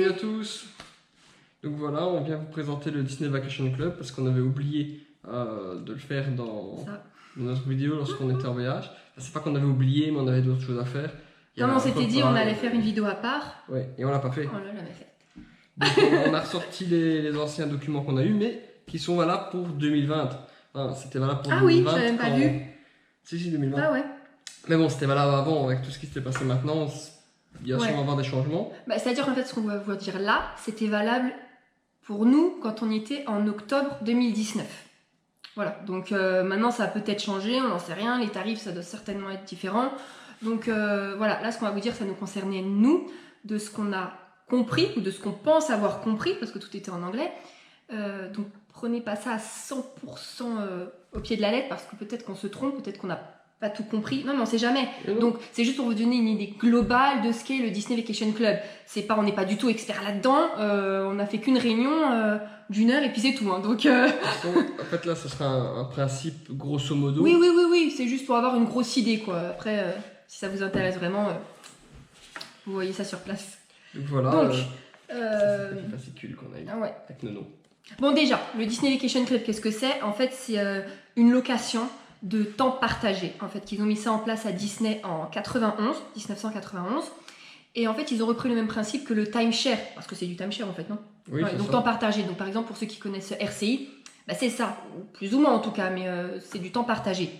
Salut à tous. Donc voilà, on vient vous présenter le Disney Vacation Club parce qu'on avait oublié de le faire dans notre vidéo lorsqu'on était en voyage. Enfin, c'est pas qu'on avait oublié, mais on avait d'autres choses à faire. Non, mais on s'était dit on allait faire une vidéo à part. Ouais, et on l'a pas fait. On l'a jamais fait. Donc on a ressorti les anciens documents qu'on a eus, mais qui sont valables pour 2020. Enfin, c'était valable pour 2020. Ah oui, j'avais même pas vu. Si, 2020. Ah ouais. Mais bon, c'était valable avant, avec tout ce qui s'était passé maintenant. Il y a sûrement avoir des changements. Bah, c'est-à-dire en fait ce qu'on va vous dire là, c'était valable pour nous quand on y était en octobre 2019. Voilà, donc maintenant ça a peut-être changé, on n'en sait rien, les tarifs ça doit certainement être différent. Donc voilà, là ce qu'on va vous dire ça nous concernait nous, de ce qu'on a compris ou de ce qu'on pense avoir compris, parce que tout était en anglais. Donc prenez pas ça à 100% au pied de la lettre, parce que peut-être qu'on se trompe, peut-être qu'on n'a pas tout compris. Non, mais on sait jamais. Donc, c'est juste pour vous donner une idée globale de ce qu'est le Disney Vacation Club. On n'est pas du tout expert là-dedans. On n'a fait qu'une réunion d'1 heure et puis c'est tout. Hein. Donc, en fait, là, ce sera un principe grosso modo. Oui. C'est juste pour avoir une grosse idée, quoi. Après, si ça vous intéresse vraiment, vous voyez ça sur place. Donc, voilà. Donc, c'est le fascicule qu'on a eu avec nos noms. Bon, déjà, le Disney Vacation Club, qu'est-ce que c'est? En fait, c'est une location de temps partagé. En fait, ils ont mis ça en place à Disney en 1991. Et en fait, ils ont repris le même principe que le timeshare, parce que c'est du timeshare en fait, non? Oui, donc ça. Temps partagé. Donc par exemple, pour ceux qui connaissent RCI, bah, c'est ça, plus ou moins en tout cas, mais c'est du temps partagé.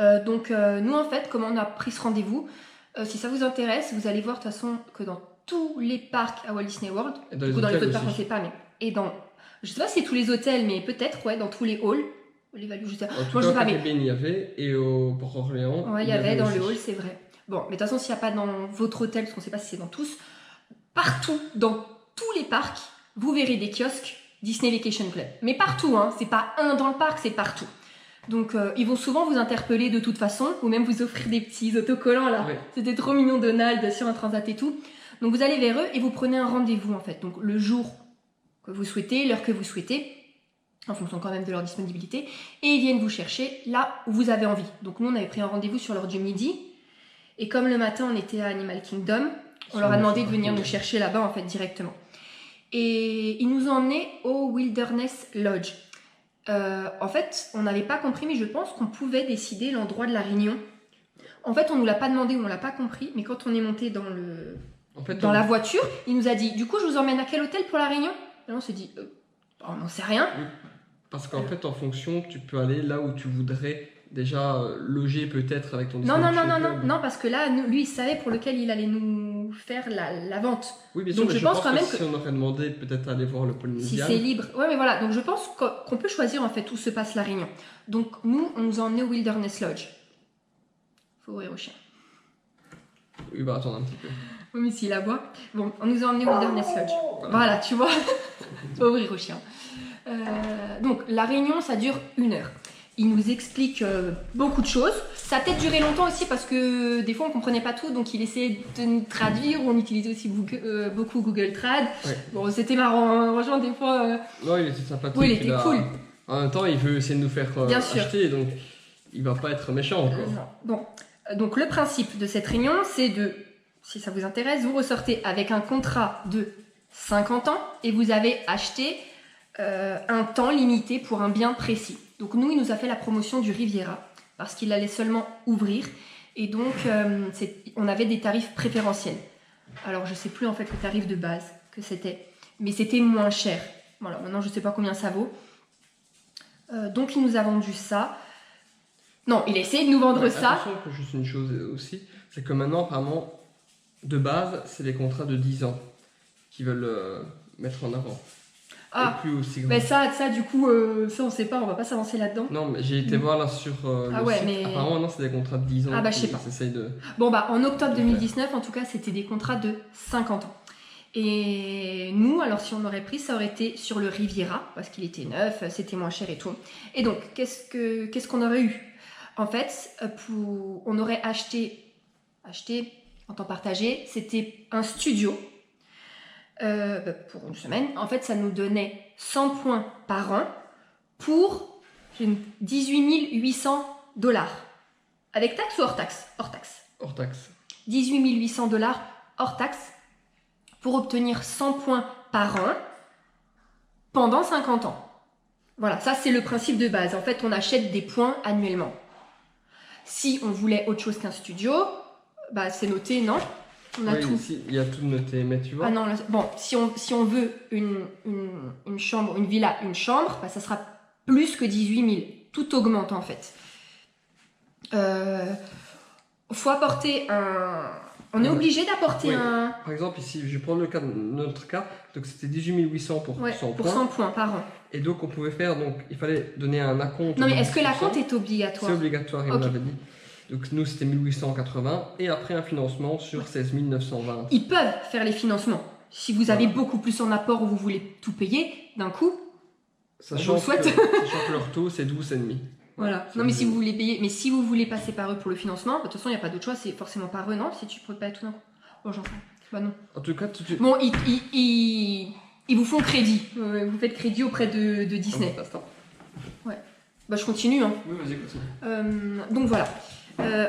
Nous en fait, comment on a pris ce rendez-vous, si ça vous intéresse, vous allez voir de toute façon que dans tous les parcs à Walt Disney World, dans les autres parcs on ne sait pas, mais je sais pas si c'est tous les hôtels, mais peut-être dans tous les halls. Les values, je sais pas. Moi, je sais pas, mais il y avait, et au Port-Orléans. Ouais, il y avait dans le hall, c'est vrai. Bon, mais de toute façon, s'il n'y a pas dans votre hôtel, parce qu'on ne sait pas si c'est dans tous, partout, dans tous les parcs, vous verrez des kiosques Disney Vacation Club. Mais partout, hein, c'est pas un dans le parc, c'est partout. Donc, ils vont souvent vous interpeller de toute façon, ou même vous offrir des petits autocollants là. Ouais. C'était trop mignon, Donald, sur un transat et tout. Donc, vous allez vers eux et vous prenez un rendez-vous en fait. Donc, le jour que vous souhaitez, l'heure que vous souhaitez, en fonction quand même de leur disponibilité, et ils viennent vous chercher là où vous avez envie. Donc nous, on avait pris un rendez-vous sur l'heure du midi, et comme le matin, on était à Animal Kingdom, on leur a demandé de venir nous chercher là-bas, en fait, directement. Et ils nous ont emmenés au Wilderness Lodge. En fait, on n'avait pas compris, mais je pense qu'on pouvait décider l'endroit de la réunion. En fait, on ne nous l'a pas demandé ou on l'a pas compris, mais quand on est monté dans la voiture, il nous a dit, du coup, je vous emmène à quel hôtel pour la réunion? Et on s'est dit, on n'en sait rien. Parce qu'en fait, en fonction, tu peux aller là où tu voudrais déjà loger peut-être avec ton Non, parce que là, lui, il savait pour lequel il allait nous faire la vente. Oui, bien sûr, donc, mais je pense quand même que si on aurait demandé peut-être aller voir le Polynésien. Si c'est libre. Ouais, mais voilà. Donc, je pense qu'on peut choisir en fait où se passe la réunion. Donc, nous, on nous a emmenés au Wilderness Lodge. Faut ouvrir au chien. Il va attendre un petit peu. Oui, mais s'il aboie. Bon, on nous a emmenés au Wilderness Lodge. Voilà, tu vois. Faut ouvrir au chien. Donc la réunion ça dure 1 heure. Il nous explique beaucoup de choses. Ça a peut-être duré longtemps aussi parce que des fois on comprenait pas tout, donc il essayait de nous traduire. On utilisait aussi beaucoup Google Trad. Ouais. Bon, c'était marrant, hein. Franchement des fois. Non, il était sympathique. Oui, il était cool. En même temps, il veut essayer de nous faire acheter, donc il va pas être méchant. Bon, donc le principe de cette réunion, c'est si ça vous intéresse, vous ressortez avec un contrat de 50 ans et vous avez acheté un temps limité pour un bien précis. Donc nous, il nous a fait la promotion du Riviera parce qu'il allait seulement ouvrir et donc on avait des tarifs préférentiels. Alors je sais plus en fait le tarif de base que c'était, mais c'était moins cher. Voilà, maintenant je sais pas combien ça vaut. Donc il nous a vendu ça. Non, il a essayé de nous vendre ça. Attention, juste une chose aussi, c'est que maintenant apparemment de base c'est des contrats de 10 ans qui veulent mettre en avant. Ah, mais ça du coup, ça on sait pas, on va pas s'avancer là-dedans. Non, mais j'ai été voir là sur le site. Mais... Apparemment, non, c'est des contrats de 10 ans. Ah bah je sais pas. Bon bah en octobre 2019, en tout cas, c'était des contrats de 50 ans. Et nous, alors si on aurait pris, ça aurait été sur le Riviera, parce qu'il était neuf, c'était moins cher et tout. Et donc, qu'est-ce qu'on aurait eu? En fait, on aurait acheté en temps partagé, c'était un studio. Pour 1 semaine, en fait, ça nous donnait 100 points par an pour 18 800 $. Avec taxe ou hors taxe? Hors taxe. Hors taxe. 18 800 $ hors taxe pour obtenir 100 points par an pendant 50 ans. Voilà, ça c'est le principe de base. En fait, on achète des points annuellement. Si on voulait autre chose qu'un studio, bah c'est noté, non? On a tout. Ici, il y a tout noté, mais tu vois. Ah non, là, bon, si on veut une chambre, une villa, une chambre, bah, ça sera plus que 18 000. Tout augmente en fait. Faut apporter un... On est obligé d'apporter un... Par exemple, ici, je vais prendre le cas de notre cas. Donc, c'était 18 800 pour 100 pour points. 100 points par an. Et donc, on pouvait faire... Donc, il fallait donner un acompte. Non, mais est-ce que l'acompte est obligatoire? C'est obligatoire, on l'avait dit. Donc, nous, c'était 1880. Et après, un financement sur 16 920. Ils peuvent faire les financements. Si vous avez beaucoup plus en apport ou vous voulez tout payer d'un coup, sachant que leur taux, c'est 12,5. Voilà. Non, mais si vous voulez payer, mais si vous voulez passer par eux pour le financement, de toute façon, il n'y a pas d'autre choix, c'est forcément par eux, non? Si tu peux pas tout d'un coup. Oh, j'en sais. Bah non. En tout cas, bon, ils vous font crédit. Vous faites crédit auprès de Disney. Ouais. Bah, je continue, hein. Oui, vas-y, continue. Donc voilà.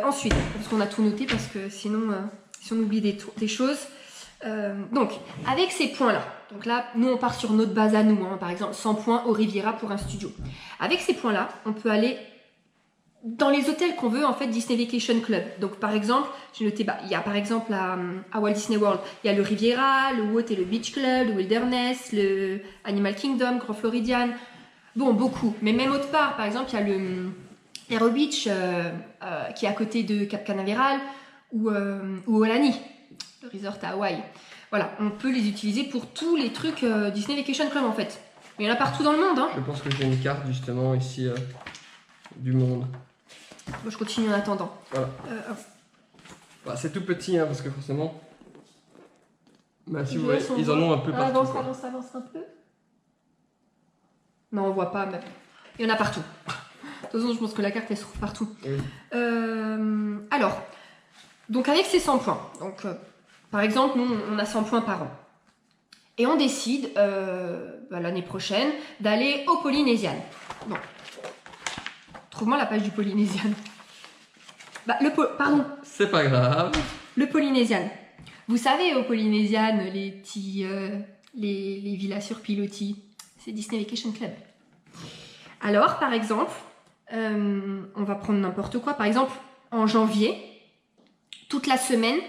Ensuite, parce qu'on a tout noté, parce que sinon, si on oublie des choses. Donc, avec ces points-là, donc là, nous on part sur notre base à nous, hein, par exemple 100 points au Riviera pour un studio. Avec ces points-là, on peut aller dans les hôtels qu'on veut, en fait, Disney Vacation Club. Donc par exemple, j'ai noté, il y a par exemple à Walt Disney World, il y a le Riviera, le Watt et le Beach Club, le Wilderness, le Animal Kingdom, Grand Floridian. Bon, beaucoup. Mais même autre part, par exemple, il y a le Aero Beach qui est à côté de Cap Canaveral ou Aulani, le resort à Hawaï. Voilà, on peut les utiliser pour tous les trucs Disney Vacation Club en fait. Mais il y en a partout dans le monde. Hein. Je pense que j'ai une carte justement ici du monde. Bon, je continue en attendant. Voilà. Bah, c'est tout petit hein, parce que forcément. Bah, si vous voyez, ils en ont un peu partout. Avance un peu. Non, on voit pas, mais il y en a partout. De toute façon, je pense que la carte elle se trouve partout. Oui. Alors, donc avec ces 100 points, donc par exemple, nous on a 100 points par an. Et on décide l'année prochaine d'aller au Polynesian. Bon. Trouve-moi la page du Polynesian. Pardon. C'est pas grave. Le Polynesian. Vous savez, au Polynesian, les petits, les villas sur pilotis, c'est Disney Vacation Club. Alors, par exemple, on va prendre n'importe quoi. Par exemple, en janvier, toute la semaine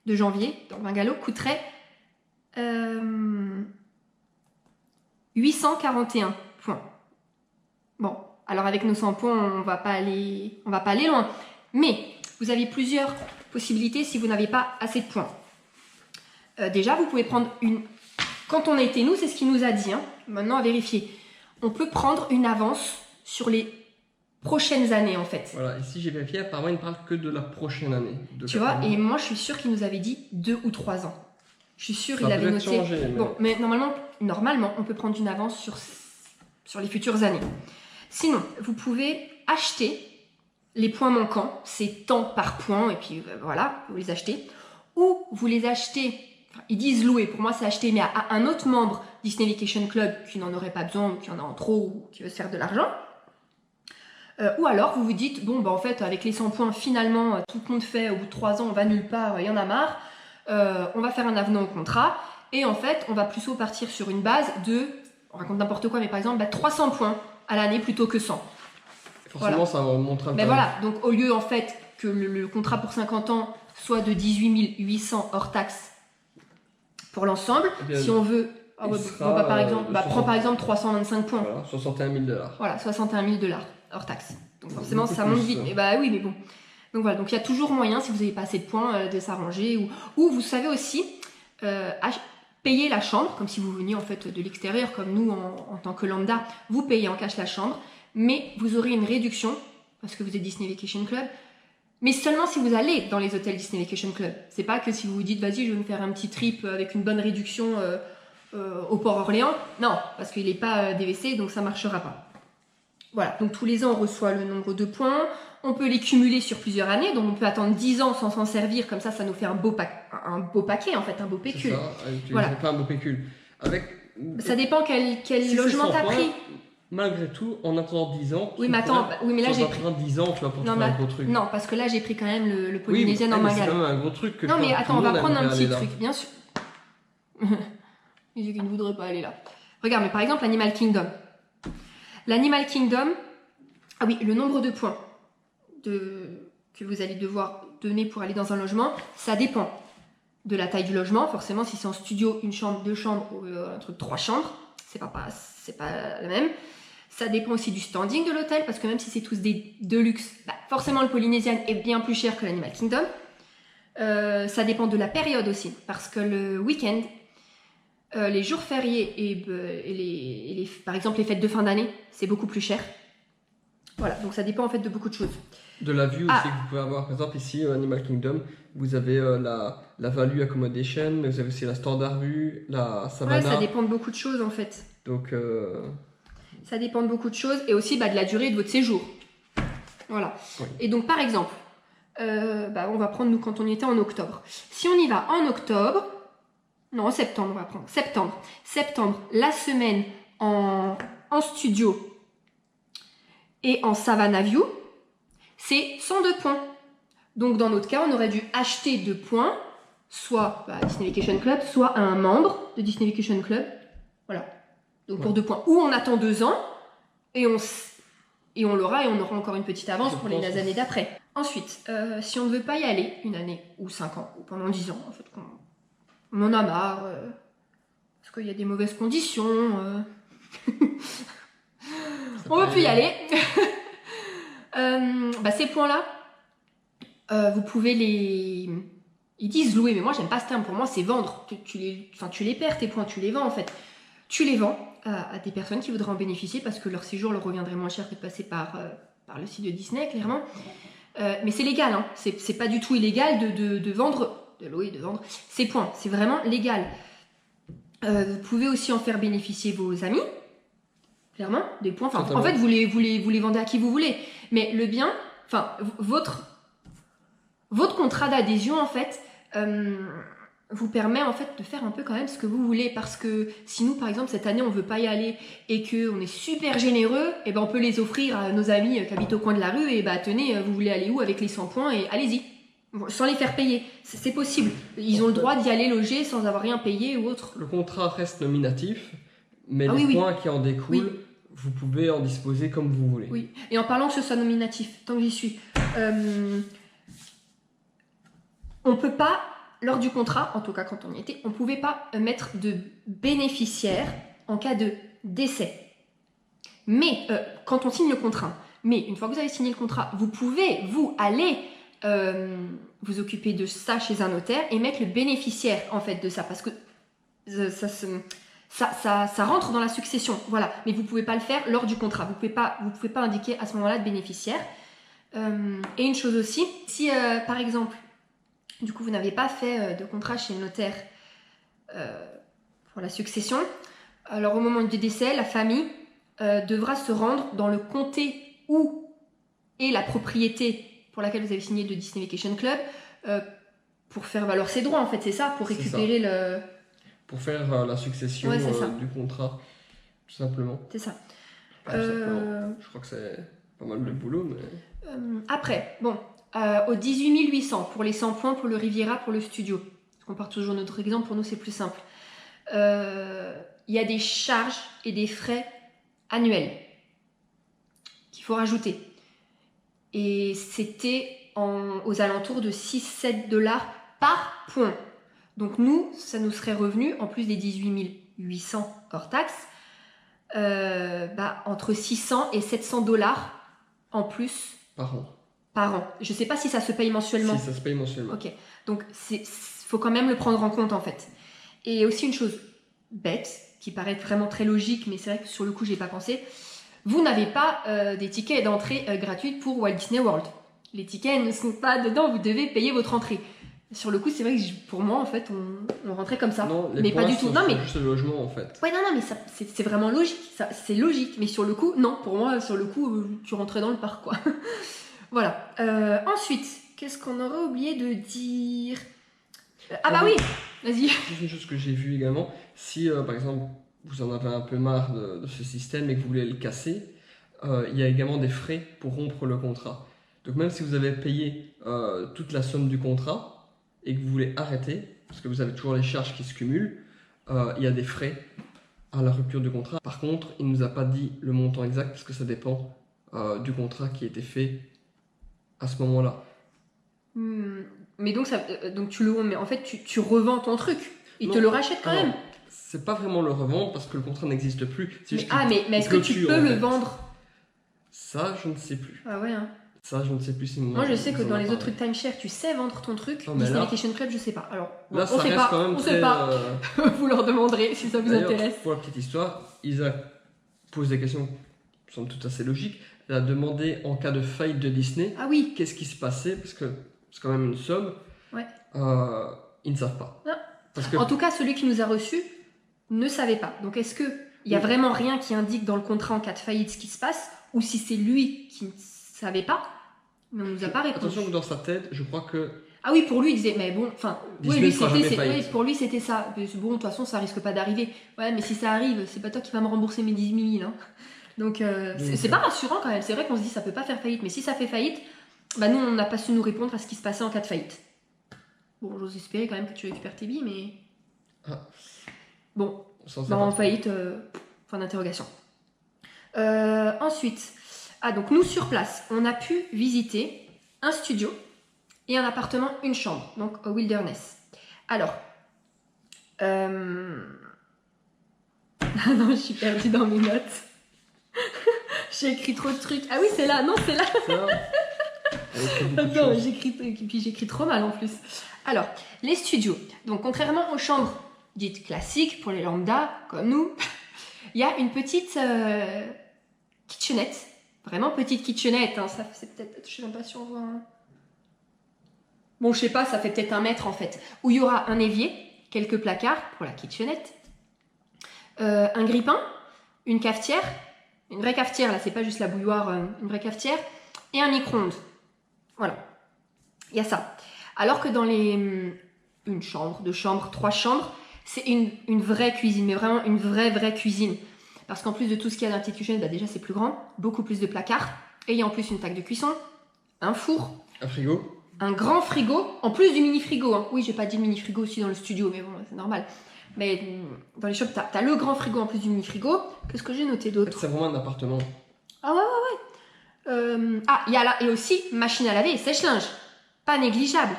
de janvier, dans Bungalow, coûterait 841 points. Bon, alors avec nos 100 points, on va pas aller loin. Mais vous avez plusieurs possibilités si vous n'avez pas assez de points. Déjà, vous pouvez prendre une... Quand on a été nous, c'est ce qu'il nous a dit. Hein. Maintenant, à vérifier. On peut prendre une avance sur les prochaines années, en fait. Voilà, ici j'ai vérifié, apparemment il ne parle que de la prochaine année. Tu vois, et moi je suis sûre qu'il nous avait dit 2 ou 3 ans. Je suis sûre qu'il avait noté... Changer, mais... Bon, mais normalement, on peut prendre une avance sur les futures années. Sinon, vous pouvez acheter les points manquants, c'est tant par point, et puis voilà, vous les achetez. Ou vous les achetez, ils disent louer, pour moi c'est acheter, mais à un autre membre Disney Vacation Club qui n'en aurait pas besoin, ou qui en a en trop, ou qui veut se faire de l'argent. Ou alors vous vous dites, bon, en fait, avec les 100 points, finalement, tout le monde fait, au bout de 3 ans, on va nulle part, il y en a marre, on va faire un avenant au contrat, et en fait, on va plutôt partir sur une base de, on raconte n'importe quoi, mais par exemple, 300 points à l'année plutôt que 100. Forcément, voilà. Ça va montrer un peu. Mais voilà, donc au lieu, en fait, que le contrat pour 50 ans soit de 18 800 hors taxe pour l'ensemble, si on veut... par exemple, prends par exemple 325 points. Voilà, 61 000 $. Voilà, 61 000 $ hors taxe. Donc forcément, ça monte vite. Et oui, mais bon. Donc voilà, donc il y a toujours moyen, si vous n'avez pas assez de points, de s'arranger. Ou vous savez aussi payer la chambre, comme si vous veniez en fait de l'extérieur, comme nous en tant que lambda, vous payez en cash la chambre, mais vous aurez une réduction, parce que vous êtes Disney Vacation Club, mais seulement si vous allez dans les hôtels Disney Vacation Club. C'est pas que si vous vous dites, vas-y, je vais me faire un petit trip avec une bonne réduction au Port-Orléans. Non, parce qu'il n'est pas DVC, donc ça ne marchera pas. Voilà, donc tous les ans, on reçoit le nombre de points. On peut les cumuler sur plusieurs années, donc on peut attendre 10 ans sans s'en servir. Comme ça nous fait un beau paquet, en fait, un beau pécule. C'est ça, voilà. Pas un beau pécule. Ça dépend quel logement tu as pris. Malgré tout, en attendant 10 ans, oui, mais attends, mais là j'ai pris 10 ans, tu vas pas trouver un gros truc. Non, parce que là j'ai pris quand même le Polynésien en Bungalow. C'est quand même un gros truc que non, mais attends, on va prendre un petit truc, bien sûr. Ils disent qu'ils ne voudraient pas aller là. Regarde, mais par exemple, l'Animal Kingdom. L'Animal Kingdom, ah oui, le nombre de points que vous allez devoir donner pour aller dans un logement, ça dépend de la taille du logement. Forcément, si c'est en studio, une chambre, 2 chambres, ou un truc 3 chambres, c'est pas la même. Ça dépend aussi du standing de l'hôtel, parce que même si c'est tous des deluxe, bah, forcément le Polynesian est bien plus cher que l'Animal Kingdom. Ça dépend de la période aussi, parce que le week-end, les jours fériés et par exemple les fêtes de fin d'année, c'est beaucoup plus cher. Voilà, donc ça dépend en fait de beaucoup de choses. De la vue aussi que vous pouvez avoir, par exemple ici Animal Kingdom, vous avez la value accommodation, mais vous avez aussi la standard vue, la savannah. Ouais, ça dépend de beaucoup de choses en fait. Donc ça dépend de beaucoup de choses et aussi de la durée de votre séjour. Voilà. Oui. Et donc par exemple, on va prendre nous quand on y était en octobre. Si on y va en octobre, non en septembre, on va prendre septembre, la semaine en studio et en Savannah View, c'est 102 points. Donc dans notre cas, on aurait dû acheter 2 points, soit à Disney Vacation Club, soit à un membre de Disney Vacation Club. Voilà. Donc pour 2 points. Ou on attend 2 ans et on l'aura et on aura encore une petite avance pour les années d'après. Ensuite, si on ne veut pas y aller une année ou 5 ans, ou pendant 10 ans, en fait, on en a marre, parce qu'il y a des mauvaises conditions, on ne veut plus y aller. Ces points-là, vous pouvez les... Ils disent louer, mais moi j'aime pas ce terme. Pour moi, c'est vendre. Tu les perds, tes points, tu les vends en fait. Tu les vends à des personnes qui voudraient en bénéficier parce que leur séjour leur reviendrait moins cher que de passer par le site de Disney, clairement. Mais c'est légal, hein. C'est pas du tout illégal de vendre, de louer, de vendre ces points. C'est vraiment légal. Vous pouvez aussi en faire bénéficier vos amis. Clairement, des points. Enfin, en fait, vous les vendez à qui vous voulez. Mais le bien, enfin, votre contrat d'adhésion, en fait, vous permet en fait de faire un peu quand même ce que vous voulez. Parce que si nous, par exemple, cette année, on veut pas y aller et qu'on est super généreux, et ben on peut les offrir à nos amis qui habitent au coin de la rue. Et ben tenez, vous voulez aller où avec les 100 points et allez-y. Sans les faire payer. C'est possible. Ils ont le droit d'y aller loger sans avoir rien payé ou autre. Le contrat reste nominatif. Mais les points qui en découlent, vous pouvez en disposer comme vous voulez. Oui, et en parlant que ce soit nominatif, tant que j'y suis, on peut pas, lors du contrat, en tout cas quand on y était, on pouvait pas mettre de bénéficiaire en cas de décès. Mais, quand on signe le contrat, mais une fois que vous avez signé le contrat, vous pouvez, vous, aller vous occuper de ça chez un notaire et mettre le bénéficiaire, en fait, de ça, parce que ça rentre dans la succession, voilà. Mais vous pouvez pas le faire lors du contrat. Vous pouvez pas indiquer à ce moment-là de bénéficiaire. Et une chose aussi, si par exemple, du coup, vous n'avez pas fait de contrat chez le notaire pour la succession, alors au moment du décès, la famille devra se rendre dans le comté où est la propriété pour laquelle vous avez signé de Disney Vacation Club pour faire valoir ses droits, en fait, c'est ça, pour récupérer le... Pour faire la succession du contrat, tout simplement. C'est ça. Je crois que c'est pas mal de boulot, mais... Après, bon, au 18 800 pour les 100 points pour le Riviera, pour le studio. On compare toujours notre exemple, pour nous c'est plus simple. Il y a des charges et des frais annuels qu'il faut rajouter. Et c'était aux alentours de 6-7 $ par point. Donc nous, ça nous serait revenu, en plus des 18 800 hors taxes, entre 600 et 700 $ en plus par an. Je ne sais pas si ça se paye mensuellement. Si, ça se paye mensuellement. Ok, donc faut quand même le prendre en compte en fait. Et aussi une chose bête, qui paraît vraiment très logique, mais c'est vrai que sur le coup, je n'y ai pas pensé. Vous n'avez pas des tickets d'entrée gratuits pour Walt Disney World. Les tickets ne sont pas dedans, vous devez payer votre entrée. Sur le coup, c'est vrai que pour moi, en fait, on rentrait comme ça. Non, mais pas du tout. Non, mais juste le logement, en fait. Ouais, non, mais c'est vraiment logique. C'est logique. Mais sur le coup, non. Pour moi, sur le coup, tu rentrais dans le parc, quoi. Voilà. Ensuite, qu'est-ce qu'on aurait oublié de dire ? Oui, vas-y. C'est une chose que j'ai vue également. Si, par exemple, vous en avez un peu marre de ce système et que vous voulez le casser, il y a également des frais pour rompre le contrat. Donc même si vous avez payé toute la somme du contrat et que vous voulez arrêter, parce que vous avez toujours les charges qui se cumulent, il y a des frais à la rupture du contrat. Par contre, il ne nous a pas dit le montant exact parce que ça dépend du contrat qui a été fait à ce moment-là. Mais donc tu le mais en fait tu revends ton truc. Il te le rachète quand même. C'est pas vraiment le revendre parce que le contrat n'existe plus. Mais est-ce que tu peux le vendre? Ça, je ne sais plus. Ah ouais, hein. Ça, je ne sais plus si moi je sais que dans les autres trucs timeshare, tu sais vendre ton truc. Disney Vacation Club, je sais pas. Alors, là, on sait pas. Quand même sait pas. Vous leur demanderez si ça vous intéresse. Pour la petite histoire, Isa pose des questions qui sont tout assez logiques. Elle a demandé en cas de faillite de Disney. Ah oui. Qu'est-ce qui se passait parce que c'est quand même une somme. Ouais. Ils ne savent pas. Non. Parce que... En tout cas, celui qui nous a reçus ne savait pas. Donc, est-ce que il y a vraiment rien qui indique dans le contrat en cas de faillite ce qui se passe, ou si c'est lui qui ne savait pas, mais on nous a pas répondu. Attention que dans sa tête, je crois que... Ah oui, pour lui, il disait, mais bon, enfin, pour lui, c'était ça. Bon, de toute façon, ça risque pas d'arriver. Ouais, mais si ça arrive, c'est pas toi qui vas me rembourser mes 18 000. Hein. Donc, c'est pas rassurant quand même. C'est vrai qu'on se dit, ça peut pas faire faillite, mais si ça fait faillite, bah nous, on n'a pas su nous répondre à ce qui se passait en cas de faillite. Bon, j'ose espérer quand même que tu récupères tes billes, mais... Bon, en faillite, fin d'interrogation. Ensuite, donc nous sur place, on a pu visiter un studio et un appartement, une chambre, donc au Wilderness. Alors, ah non, je suis perdue dans mes notes. J'ai écrit trop de trucs. Ah oui, c'est là, non, c'est là. Attends, j'écris trop mal en plus. Alors, les studios. Donc, contrairement aux chambres dites classiques pour les lambda comme nous, il y a une petite kitchenette. Vraiment petite kitchenette. Hein. Ça c'est peut-être, je sais même pas si on voit. Bon, je sais pas, ça fait peut-être 1 mètre en fait. Où il y aura un évier, quelques placards pour la kitchenette, un grille-pain, une cafetière, une vraie cafetière. Là, c'est pas juste la bouilloire, une vraie cafetière, et un micro-ondes. Voilà. Il y a ça. Alors que dans une chambre, 2 chambres, 3 chambres, c'est une vraie cuisine, mais vraiment une vraie cuisine. Parce qu'en plus de tout ce qu'il y a dans la petite cuisine, bah déjà c'est plus grand, beaucoup plus de placards, et il y a en plus une table de cuisson, un four, un frigo, un grand frigo, en plus du mini-frigo. Hein. Oui, j'ai pas dit le mini-frigo aussi dans le studio, mais bon, c'est normal. Mais dans les shops, t'as le grand frigo en plus du mini-frigo. Qu'est-ce que j'ai noté d'autre? C'est vraiment un appartement. Ah ouais. Il y a là, et aussi machine à laver et sèche-linge. Pas négligeable.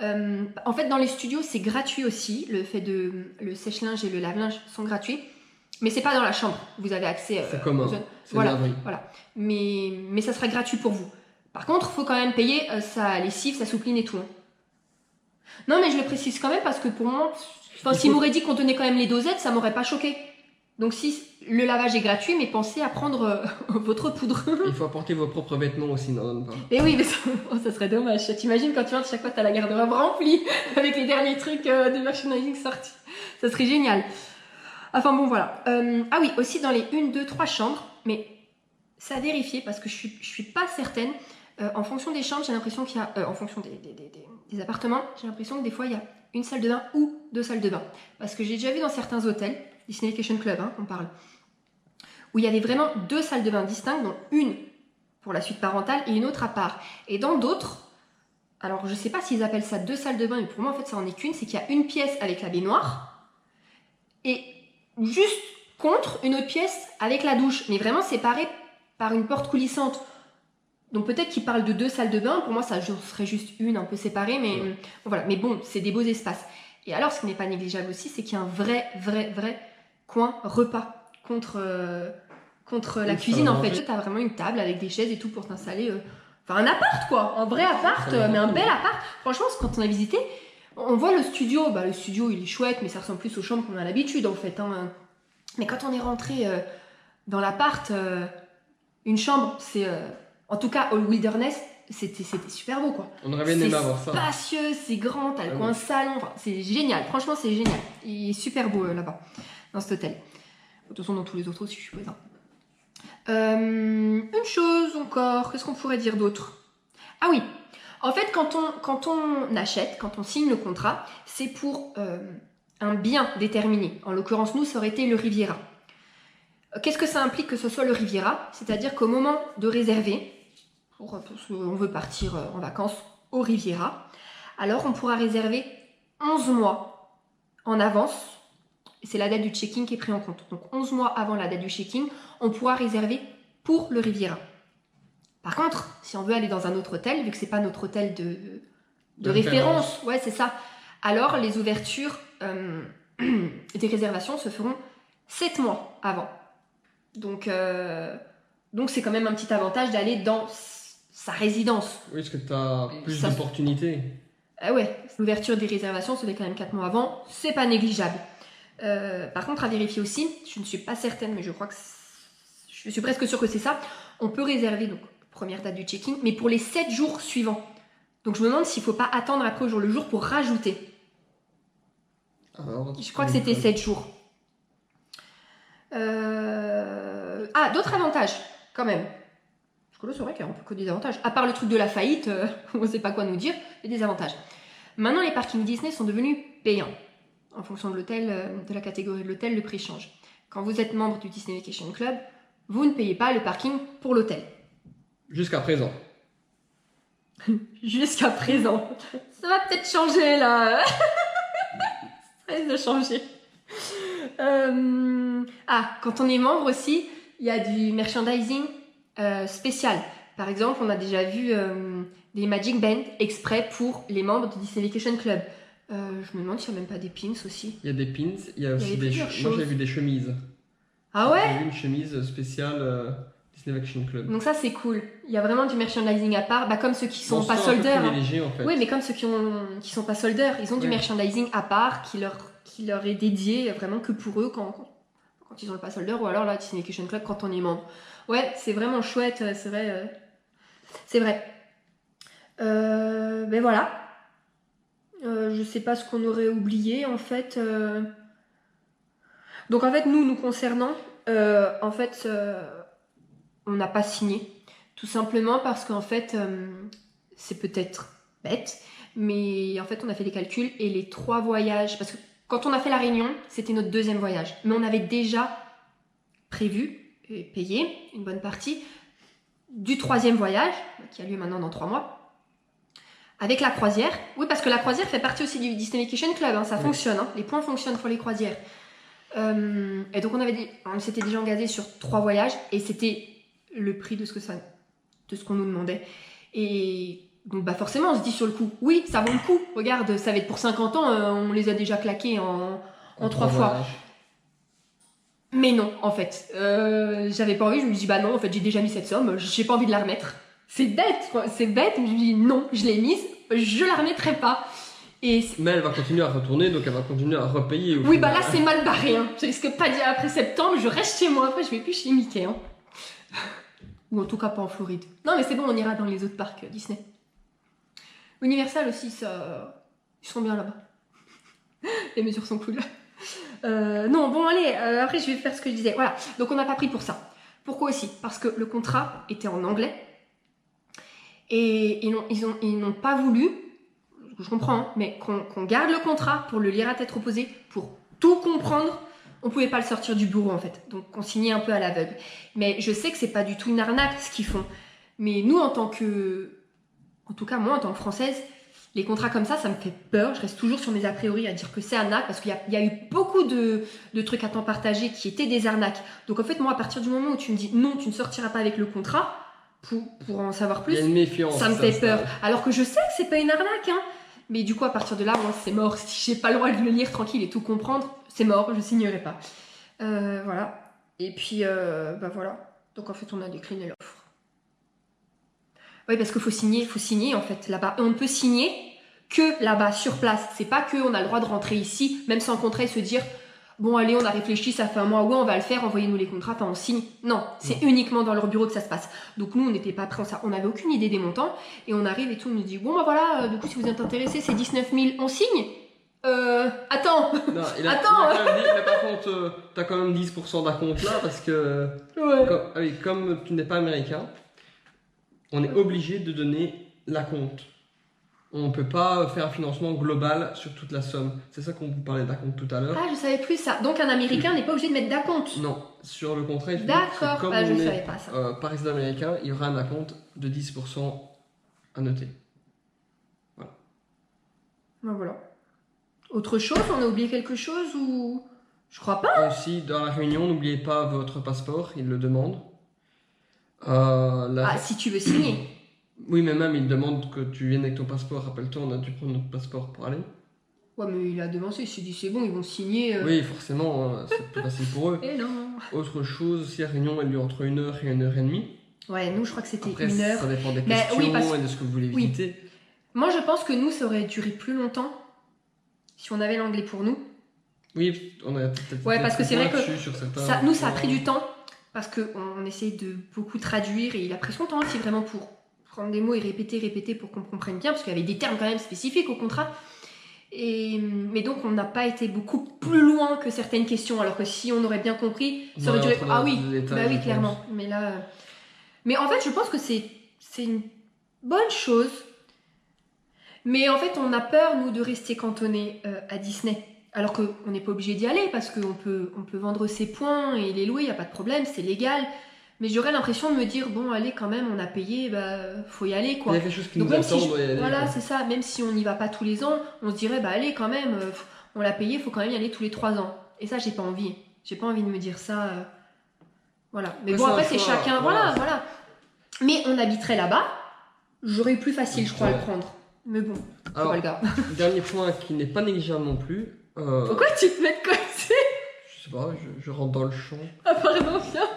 En fait, dans les studios, c'est gratuit aussi. Le sèche-linge et le lave-linge sont gratuits. Mais c'est pas dans la chambre. Vous avez accès. C'est commun. Voilà. Mais ça sera gratuit pour vous. Par contre, il faut quand même payer sa lessive, sa soupline et tout. Hein. Non, mais je le précise quand même parce que pour moi, s'il m'aurait dit qu'on tenait quand même les dosettes, ça m'aurait pas choqué. Donc si le lavage est gratuit, mais pensez à prendre votre poudre. Il faut apporter vos propres vêtements aussi, non? Et oui, mais ça serait dommage. T'imagines quand tu rentres, chaque fois t'as la garde-robe remplie avec les derniers trucs de merchandising sortis. Ça serait génial. Enfin bon, voilà. Ah oui, aussi dans les 1, 2, 3 chambres, mais c'est à vérifier parce que je suis pas certaine. En fonction des chambres, j'ai l'impression qu'il y a... en fonction des appartements, j'ai l'impression que des fois il y a une salle de bain ou 2 salles de bain. Parce que j'ai déjà vu dans certains hôtels, Disney Vacation Club, hein, on parle, où il y avait vraiment 2 salles de bain distinctes, dont une pour la suite parentale et une autre à part. Et dans d'autres, alors je sais pas s'ils appellent ça 2 salles de bain, mais pour moi en fait ça en est qu'une, c'est qu'il y a une pièce avec la baignoire et juste contre une autre pièce avec la douche, mais vraiment séparée par une porte coulissante. Donc peut-être qu'ils parlent de 2 salles de bain, pour moi ça serait juste une un peu séparée, mais bon, voilà. Mais bon, c'est des beaux espaces. Et alors ce qui n'est pas négligeable aussi, c'est qu'il y a un vrai coin repas contre la cuisine en fait. Tu as vraiment une table avec des chaises et tout pour t'installer. Enfin un appart quoi, un vrai appart, mais un bel appart. Franchement, quand on a visité, on voit le studio. Bah le studio il est chouette, mais ça ressemble plus aux chambres qu'on a l'habitude en fait. Hein. Mais quand on est rentré dans l'appart, une chambre, c'est... en tout cas, au Wilderness, c'était super beau, quoi. On aurait bien aimé avoir ça. C'est spacieux, c'est grand, t'as le coin salon, enfin, c'est génial. Franchement, c'est génial. Il est super beau là-bas, dans cet hôtel. De toute façon, dans tous les autres aussi, je suppose. Une chose encore, qu'est-ce qu'on pourrait dire d'autre? Ah oui, en fait, quand on achète, quand on signe le contrat, c'est pour un bien déterminé. En l'occurrence, nous, ça aurait été le Riviera. Qu'est-ce que ça implique que ce soit le Riviera? C'est-à-dire qu'au moment de réserver, parce qu'on veut partir en vacances au Riviera, alors on pourra réserver 11 mois en avance et c'est la date du check-in qui est prise en compte. Donc 11 mois avant la date du check-in, on pourra réserver pour le Riviera. Par contre, si on veut aller dans un autre hôtel, vu que c'est pas notre hôtel de référence, ouais, c'est ça. Alors les ouvertures des réservations se feront 7 mois avant. Donc c'est quand même un petit avantage d'aller dans sa résidence. Oui, parce que tu as plus d'opportunités. Ouais, l'ouverture des réservations se fait quand même 4 mois avant, c'est pas négligeable. Par contre, à vérifier aussi, je ne suis pas certaine, mais je crois que je suis presque sûre que c'est ça. On peut réserver, donc, première date du check-in, mais pour les 7 jours suivants. Donc je me demande s'il ne faut pas attendre après au jour le jour pour rajouter. Alors, je crois que c'était 7 jours. D'autres avantages, quand même. Parce que là, c'est vrai qu'il n'y a que des avantages. À part le truc de la faillite, on ne sait pas quoi nous dire, il y a des avantages. Maintenant, les parkings Disney sont devenus payants. En fonction de l'hôtel, de la catégorie de l'hôtel, le prix change. Quand vous êtes membre du Disney Vacation Club, vous ne payez pas le parking pour l'hôtel. Jusqu'à présent. Jusqu'à présent. Ça va peut-être changer, là. Ça risque de changer. Quand on est membre aussi, il y a du merchandising spécial. Par exemple, on a déjà vu des Magic Band exprès pour les membres du Disney Vacation Club. Je me demande s'il n'y a même pas des pins aussi. Il y a des pins, il y a aussi des choses. Moi j'ai vu des chemises. Ah ouais? J'ai vu une chemise spéciale Disney Vacation Club. Donc ça c'est cool. Il y a vraiment du merchandising à part, comme ceux qui sont pas soldeurs. En fait. Oui, mais comme ceux qui sont pas soldeurs, ils ont du merchandising à part qui leur est dédié vraiment que pour eux quand ils ont le pas soldeur, ou alors là Disney Vacation Club quand on est membre. Ouais, c'est vraiment chouette, c'est vrai. C'est vrai. Ben voilà. Je sais pas ce qu'on aurait oublié en fait. Donc en fait, nous concernant, on n'a pas signé. Tout simplement parce qu'en fait, c'est peut-être bête, mais en fait, on a fait des calculs et les 3 voyages, parce que quand on a fait la Réunion, c'était notre 2e voyage, mais on avait déjà prévu et payé une bonne partie du 3e voyage, qui a lieu maintenant dans 3 mois. Avec la croisière, oui, parce que la croisière fait partie aussi du Disney Vacation Club, ça fonctionne, les points fonctionnent pour les croisières. Et donc on s'était déjà engagé sur 3 voyages et c'était le prix de ce qu'on nous demandait. Et donc forcément on se dit sur le coup, oui, ça vaut le coup. Regarde, ça va être pour 50 ans, on les a déjà claqués en 3 fois. Mais non, en fait, j'avais pas envie. Je me dis non, en fait j'ai déjà mis cette somme, j'ai pas envie de la remettre. C'est bête, quoi. C'est bête. Je me dis non, je l'ai mise, je la remettrai pas. Mais elle va continuer à retourner, donc elle va continuer à repayer. Oui, là c'est mal barré. Je risque pas d'y aller après septembre, je reste chez moi. Après, je vais plus chez Mickey. Ou en tout cas pas en Floride. Non, mais c'est bon, on ira dans les autres parcs Disney. Universal aussi, ils sont bien là-bas. Les mesures sont cool. Non, bon, allez, après je vais faire ce que je disais. Voilà, donc on n'a pas pris pour ça. Pourquoi aussi? Parce que le contrat était en anglais. Et ils n'ont pas voulu, je comprends, mais qu'on garde le contrat pour le lire à tête reposée, pour tout comprendre. On pouvait pas le sortir du bureau en fait, donc on signait un peu à l'aveugle. Mais je sais que c'est pas du tout une arnaque ce qu'ils font. Mais nous en tout cas moi en tant que Française, les contrats comme ça me fait peur. Je reste toujours sur mes a priori à dire que c'est arnaque parce qu'il y a eu beaucoup de trucs à temps partagé qui étaient des arnaques. Donc en fait moi à partir du moment où tu me dis non, tu ne sortiras pas avec le contrat, pour en savoir plus, il y a une méfiance, ça me fait peur. Alors que je sais que c'est pas une arnaque, mais du coup à partir de là, moi c'est mort. Si j'ai pas le droit de le lire tranquille et tout comprendre, c'est mort, je signerai pas. Voilà. Et puis voilà. Donc en fait on a décliné l'offre. Oui, parce qu'il faut signer en fait là-bas. Et on ne peut signer que là-bas sur place. C'est pas que on a le droit de rentrer ici, même sans contrat, et se dire bon allez, on a réfléchi, ça fait un mois, ouais on va le faire, envoyez-nous les contrats, on signe. Non, c'est uniquement dans leur bureau que ça se passe. Donc nous on n'était pas prêts, on n'avait aucune idée des montants, et on arrive et tout, on nous dit bon voilà, du coup si vous êtes intéressés, c'est 19 000, on signe. Attends. Non, attends. Mais par contre, t'as quand même 10% d'acompte là parce que comme tu n'es pas américain, on est obligé de donner l'acompte. On ne peut pas faire un financement global sur toute la somme. C'est ça qu'on vous parlait d'acompte tout à l'heure. Ah, je savais plus ça. Donc un Américain n'est pas obligé de mettre d'acompte. Non, sur le contrat, il d'accord. Comme je on ne est savais pas ça. pas résident américain, il y aura un acompte de 10% à noter. Voilà. Ben voilà. Autre chose, on a oublié quelque chose ou Je crois pas. Aussi, dans la réunion, n'oubliez pas votre passeport, il le demande. Si tu veux signer. Oui, mais même, il demande que tu viennes avec ton passeport. Rappelle-toi, on a dû prendre notre passeport pour aller. Ouais, mais il a demandé, il s'est dit c'est bon, ils vont signer. Oui, forcément, c'est plus facile pour eux. Et non. Autre chose, si la réunion elle dure entre 1 heure et 1 heure et demie. Ouais, nous je crois que c'était Après, 1 heure. ça dépend des Mais questions oui, et de ce que vous voulez visiter. Moi je pense que nous ça aurait duré plus longtemps si on avait l'anglais pour nous. Oui, on a peut-être. Ouais, parce que c'est vrai que sur certains ça a pris du temps parce qu'on essayait de beaucoup traduire et il a pris son temps aussi vraiment pour prendre des mots et répéter pour qu'on comprenne bien parce qu'il y avait des termes quand même spécifiques au contrat. Mais donc on n'a pas été beaucoup plus loin que certaines questions alors que si on aurait bien compris ça aurait duré. Ah oui, bah oui clairement. Mais là, mais en fait je pense que c'est une bonne chose. Mais en fait on a peur nous de rester cantonnés à Disney. Alors qu'on n'est pas obligé d'y aller parce qu'on peut vendre ses points et les louer, il n'y a pas de problème, c'est légal. Mais j'aurais l'impression de me dire, bon, allez, quand même, on a payé, faut y aller, quoi. Il y a quelque chose qui donc, nous attend, on doit y aller. Voilà, c'est ça. Même si on n'y va pas tous les ans, on se dirait, allez, quand même, on l'a payé, il faut quand même y aller tous les 3 ans. Et ça, j'ai pas envie. J'ai pas envie de me dire ça. Voilà. Mais bon, après, c'est chacun. Voilà. Mais on habiterait là-bas, j'aurais eu plus facile, je crois, à le prendre. Mais bon, c'est pas le gars. Dernier point qui n'est pas négligeable non plus. Pourquoi tu te mets de côté? Je sais pas, je rentre dans le champ. Ah pardon, viens.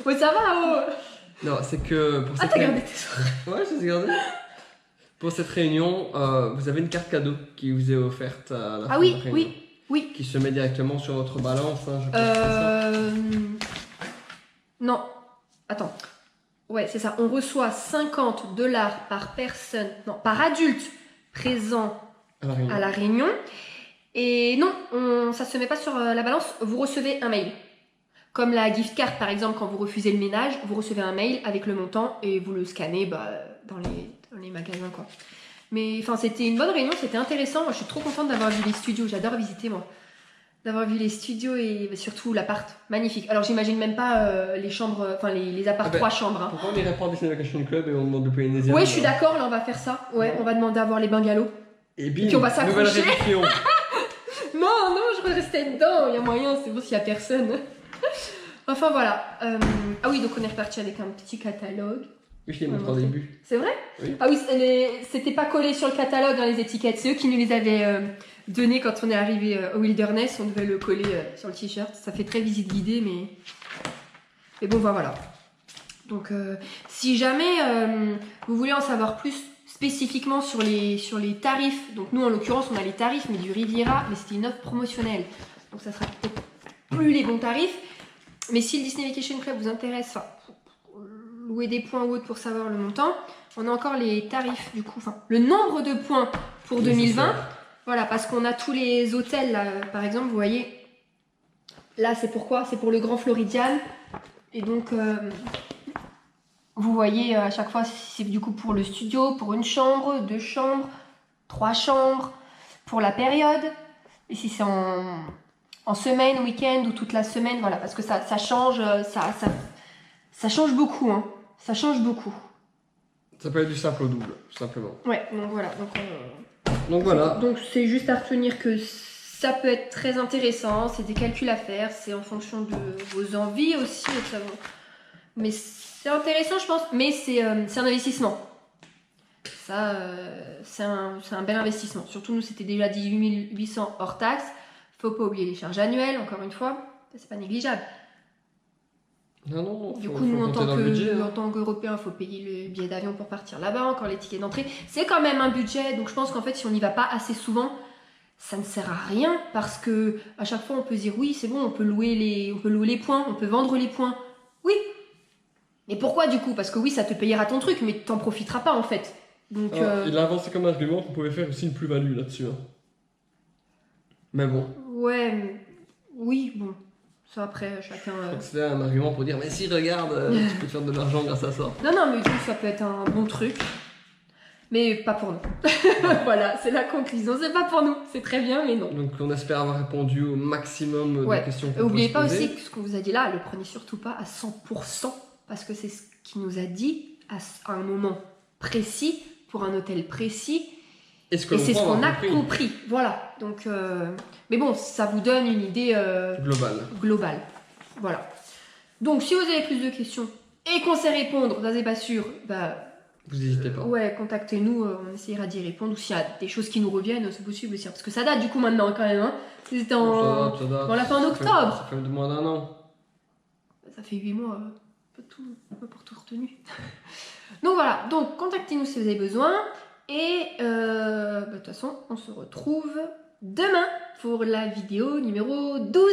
Ouais, ça va, Non, c'est que pour cette t'as gardé tes oreilles. Ouais, je les ai gardées. Pour cette réunion, vous avez une carte cadeau qui vous est offerte à la fin de la réunion. Oui. Qui se met directement sur votre balance, hein, je pense. Non. Attends. Ouais, c'est ça. On reçoit $50 par personne, non, par adulte présent à la réunion. Et non, ça se met pas sur la balance. Vous recevez un mail. Comme la gift card, par exemple, quand vous refusez le ménage, vous recevez un mail avec le montant et vous le scannez dans les magasins, quoi. Mais enfin, c'était une bonne réunion, c'était intéressant. Moi, je suis trop contente d'avoir vu les studios. J'adore visiter, moi. D'avoir vu les studios et surtout l'appart. Magnifique. Alors, j'imagine même pas les chambres, enfin, les apparts 3 chambres. Hein. Pourquoi on n'irait pas en Disney Vacation Club et on demande de Polynésia? Ouais, je suis d'accord, là, on va faire ça. Ouais, on va demander à voir les bungalows. Et bim, puis on va s'accrocher. Non, je vais rester dedans. Il y a moyen, c'est bon s'il y a personne. Enfin voilà. Ah oui, donc on est reparti avec un petit catalogue. Oui, je l'ai montré au début. C'est vrai? Oui. Ah oui, c'était pas collé sur le catalogue, hein, les étiquettes. C'est eux qui nous les avaient données quand on est arrivé au Wilderness. On devait le coller sur le t-shirt. Ça fait très visite guidée, mais bon, voilà. Donc, si jamais vous voulez en savoir plus spécifiquement sur les tarifs, donc nous en l'occurrence on a les tarifs mais du Riviera, mais c'était une offre promotionnelle. Donc ça sera peut-être plus les bons tarifs. Mais si le Disney Vacation Club vous intéresse, louer des points ou autre pour savoir le montant, on a encore les tarifs du coup, le nombre de points pour 2020. Voilà, parce qu'on a tous les hôtels là, par exemple, vous voyez, là c'est pourquoi? C'est pour le Grand Floridian. Et donc, vous voyez à chaque fois, c'est du coup pour le studio, pour une chambre, 2 chambres, 3 chambres, pour la période. Et si c'est en semaine, week-end ou toute la semaine, voilà, parce que ça change, ça change beaucoup, hein. Ça change beaucoup. Ça peut être du simple au double, tout simplement. Ouais, donc voilà. Donc voilà. Donc c'est juste à retenir que ça peut être très intéressant, c'est des calculs à faire, c'est en fonction de vos envies aussi, notamment. Mais c'est intéressant, je pense, mais c'est un investissement. Ça, c'est un bel investissement. Surtout, nous, c'était déjà 18 800 hors taxe. Faut pas oublier les charges annuelles, encore une fois. C'est pas négligeable. Non. Du coup, nous, en tant qu'Européens, il faut payer le billet d'avion pour partir là-bas, encore les tickets d'entrée. C'est quand même un budget. Donc, je pense qu'en fait, si on n'y va pas assez souvent, ça ne sert à rien. Parce que à chaque fois, on peut se dire, oui, c'est bon, on peut louer les points, on peut vendre les points. Oui. Mais pourquoi, du coup? Parce que oui, ça te payera ton truc, mais t'en profiteras pas, en fait. Donc, il a avancé comme argument qu'on pouvait faire aussi une plus-value là-dessus. Hein. Mais bon. Ouais, oui, bon. Ça, après, chacun... C'était un argument pour dire, mais si, regarde, tu peux te faire de l'argent grâce à ça. Non, mais du coup, ça peut être un bon truc. Mais pas pour nous. Voilà, c'est la conclusion. C'est pas pour nous. C'est très bien, mais non. Donc, on espère avoir répondu au maximum de questions qu'on N'oubliez pas aussi que ce qu'on vous a dit là, le prenez surtout pas à 100%, parce que c'est ce qu'il nous a dit à un moment précis, pour un hôtel précis. Et ce Et c'est ce qu'on qu'on a compris. compris. Voilà. Donc, mais bon, ça vous donne une idée globale. Voilà. Donc, si vous avez plus de questions et qu'on sait répondre, ça c'est pas sûr, bah, vous n'hésitez pas. Ouais, contactez-nous, on essaiera d'y répondre. Ou s'il y a des choses qui nous reviennent, c'est possible aussi. Parce que ça date du coup maintenant quand même. Hein. C'était en... Ça date. On l'a fait en octobre. Ça fait moins d'1 an. Ça fait 8 mois. Pas pour tout retenu. Donc voilà. Donc contactez-nous si vous avez besoin. Et de toute façon, on se retrouve demain pour la vidéo numéro 12.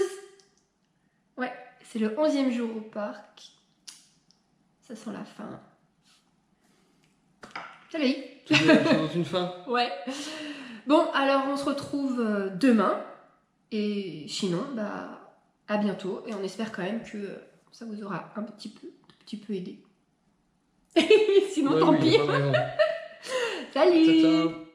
Ouais, c'est le 11e jour au parc. Ça sent la fin. Salut. Tu veux une fin? Ouais. Bon, alors on se retrouve demain. Et sinon, bah, à bientôt. Et on espère quand même que ça vous aura un petit peu aidé. Sinon, tant pis. Oui, Salut. ciao, ciao.